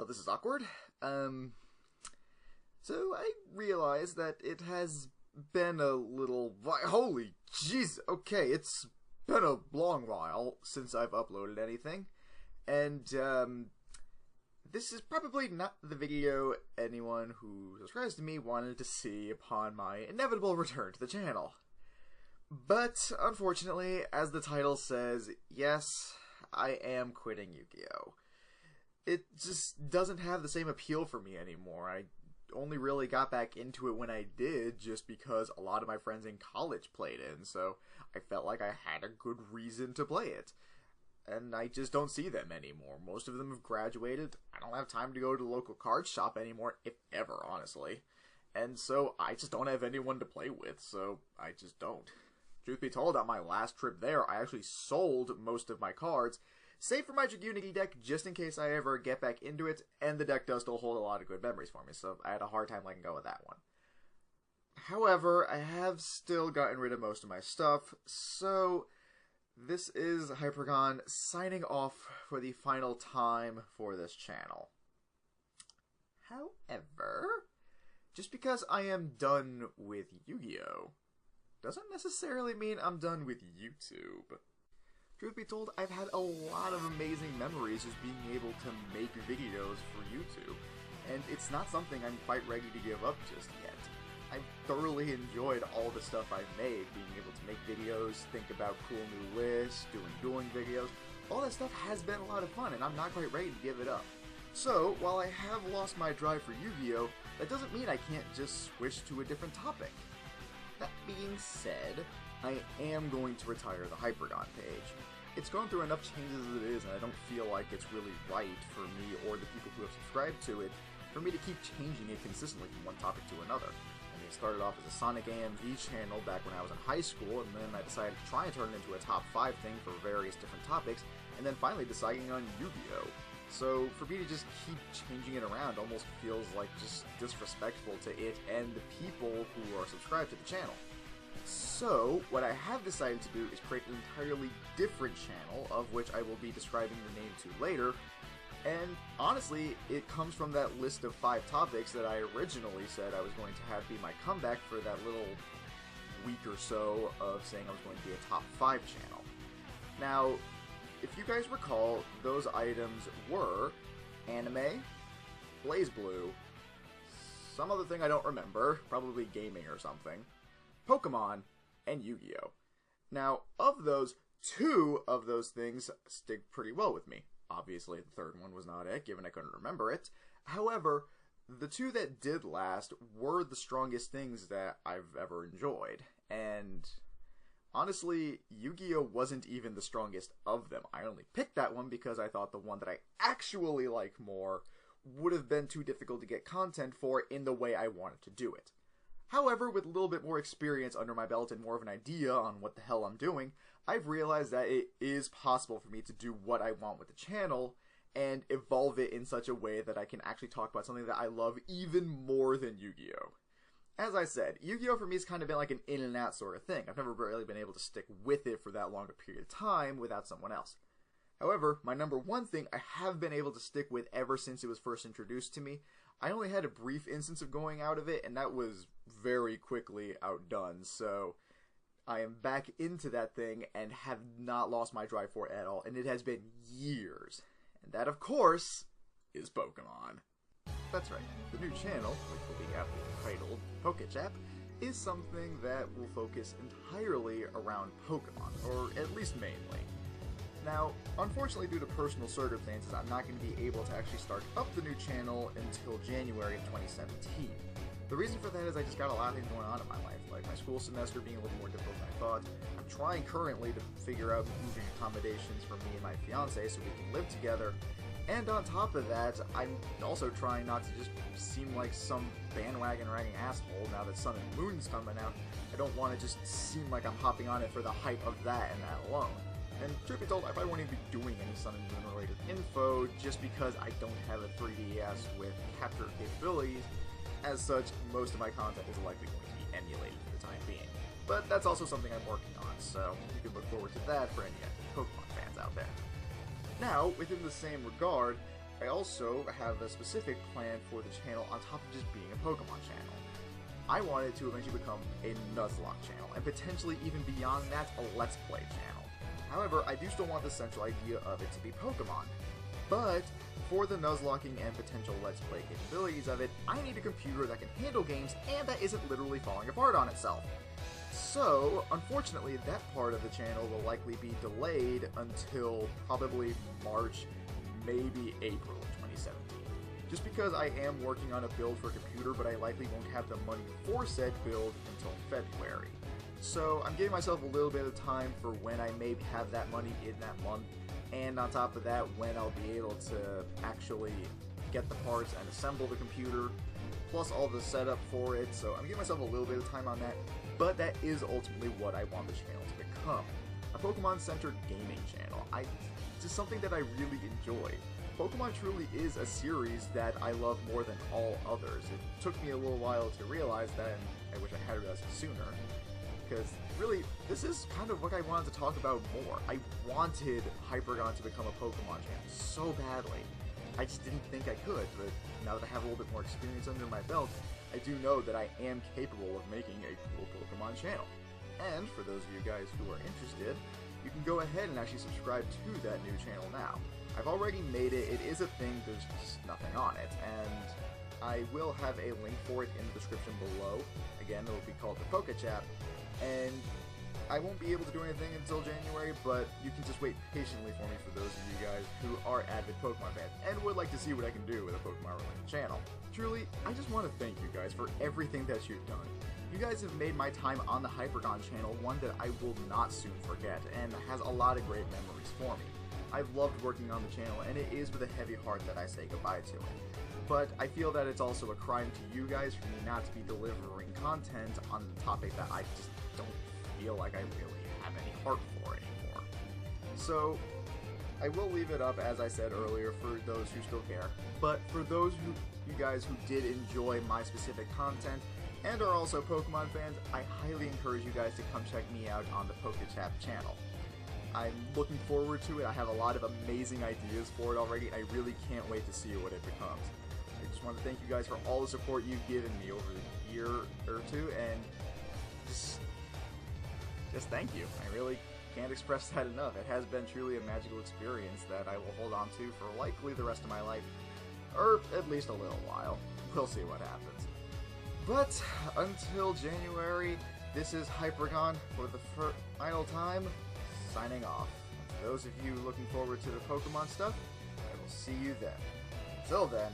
Well, this is awkward. So I realized that it has been a little... Holy jeez, okay, it's been a long while since I've uploaded anything. And, this is probably not the video anyone who subscribes to me wanted to see upon my inevitable return to the channel. But, unfortunately, as the title says, yes, I am quitting Yu-Gi-Oh! It just doesn't have the same appeal for me anymore. I only really got back into it when I did just because a lot of my friends in college played it, and so I felt like I had a good reason to play it. And I just don't see them anymore. Most of them have graduated. I don't have time to go to the local card shop anymore, if ever, honestly. And so I just don't have anyone to play with, so I just don't. Truth be told, on my last trip there, I actually sold most of my cards, save for my Dragunity deck, just in case I ever get back into it, and the deck does still hold a lot of good memories for me, so I had a hard time letting go of that one. However, I have still gotten rid of most of my stuff, so this is hypragon signing off for the final time for this channel. However, just because I am done with Yu-Gi-Oh! Doesn't necessarily mean I'm done with YouTube. Truth be told, I've had a lot of amazing memories just being able to make videos for YouTube, and it's not something I'm quite ready to give up just yet. I've thoroughly enjoyed all the stuff I've made, being able to make videos, think about cool new lists, doing dueling videos. All that stuff has been a lot of fun, and I'm not quite ready to give it up. So, while I have lost my drive for Yu-Gi-Oh!, that doesn't mean I can't just switch to a different topic. That being said, I am going to retire the hypragon page. It's gone through enough changes as it is, and I don't feel like it's really right for me or the people who have subscribed to it for me to keep changing it consistently from one topic to another. I mean, it started off as a Sonic AMV channel back when I was in high school, and then I decided to try and turn it into a top 5 thing for various different topics, and then finally deciding on Yu-Gi-Oh! So for me to just keep changing it around almost feels like just disrespectful to it and the people who are subscribed to the channel. So, what I have decided to do is create an entirely different channel, of which I will be describing the name to later, and honestly, it comes from that list of 5 topics that I originally said I was going to have be my comeback for that little week or so of saying I was going to be a top 5 channel. Now, if you guys recall, those items were anime, BlazBlue, some other thing I don't remember, probably gaming or something, Pokemon, and Yu-Gi-Oh! Now, of those, 2 of those things stick pretty well with me. Obviously, the third one was not it, given I couldn't remember it. However, the 2 that did last were the strongest things that I've ever enjoyed. And honestly, Yu-Gi-Oh! Wasn't even the strongest of them. I only picked that one because I thought the one that I actually like more would have been too difficult to get content for in the way I wanted to do it. However, with a little bit more experience under my belt and more of an idea on what the hell I'm doing, I've realized that it is possible for me to do what I want with the channel and evolve it in such a way that I can actually talk about something that I love even more than Yu-Gi-Oh! As I said, Yu-Gi-Oh! For me has kind of been like an in and out sort of thing. I've never really been able to stick with it for that long a period of time without someone else. However, my number one thing I have been able to stick with ever since it was first introduced to me. I only had a brief instance of going out of it, and that was very quickly outdone, so I am back into that thing and have not lost my drive for it at all, and it has been years. And that, of course, is Pokemon. That's right, the new channel, which will be aptly titled PokeChap, is something that will focus entirely around Pokemon, or at least mainly. Now, unfortunately due to personal circumstances, I'm not going to be able to actually start up the new channel until January of 2017. The reason for that is I just got a lot of things going on in my life, like my school semester being a little more difficult than I thought. I'm trying currently to figure out moving accommodations for me and my fiance so we can live together. And on top of that, I'm also trying not to just seem like some bandwagon-riding asshole now that Sun and Moon's coming out. I don't want to just seem like I'm hopping on it for the hype of that and that alone. And truth be told, I probably won't even be doing any Sun and Moon related info just because I don't have a 3DS with capture capabilities. As such, most of my content is likely going to be emulated for the time being. But that's also something I'm working on, so you can look forward to that for any Pokemon fans out there. Now, within the same regard, I also have a specific plan for the channel on top of just being a Pokemon channel. I want it to eventually become a Nuzlocke channel, and potentially even beyond that, a Let's Play channel. However, I do still want the central idea of it to be Pokemon. But for the Nuzlocking and potential Let's Play capabilities of it, I need a computer that can handle games and that isn't literally falling apart on itself. So, unfortunately, that part of the channel will likely be delayed until probably March, maybe April of 2017. Just because I am working on a build for a computer, but I likely won't have the money for said build until February. So I'm giving myself a little bit of time for when I may have that money in that month, and on top of that, when I'll be able to actually get the parts and assemble the computer, plus all the setup for it. So I'm giving myself a little bit of time on that, but that is ultimately what I want the channel to become. A Pokemon-centered gaming channel. It's just something that I really enjoy. Pokemon truly is a series that I love more than all others. It took me a little while to realize that, and I wish I had realized it sooner, because really, this is kind of what I wanted to talk about more. I wanted Hypragon to become a Pokemon channel so badly. I just didn't think I could, but now that I have a little bit more experience under my belt, I do know that I am capable of making a cool Pokemon channel. And for those of you guys who are interested, you can go ahead and actually subscribe to that new channel now. I've already made it, it is a thing, there's just nothing on it, and I will have a link for it in the description below. Again, it will be called the PokeChat, and I won't be able to do anything until January, but you can just wait patiently for me for those of you guys who are avid Pokemon fans, and would like to see what I can do with a Pokemon-related channel. Truly, I just want to thank you guys for everything that you've done. You guys have made my time on the Hypragon channel one that I will not soon forget, and has a lot of great memories for me. I've loved working on the channel, and it is with a heavy heart that I say goodbye to it. But I feel that it's also a crime to you guys for me not to be delivering content on the topic that I just don't feel like I really have any heart for anymore. So, I will leave it up, as I said earlier, for those who still care. But for those you guys who did enjoy my specific content, and are also Pokemon fans, I highly encourage you guys to come check me out on the PokeChat channel. I'm looking forward to it. I have a lot of amazing ideas for it already, and I really can't wait to see what it becomes. I just want to thank you guys for all the support you've given me over the year or two, and just thank you. I really can't express that enough. It has been truly a magical experience that I will hold on to for likely the rest of my life, or at least a little while. We'll see what happens. But until January, this is Hypragon for the final time, signing off. For those of you looking forward to the Pokemon stuff, I will see you then. Until then,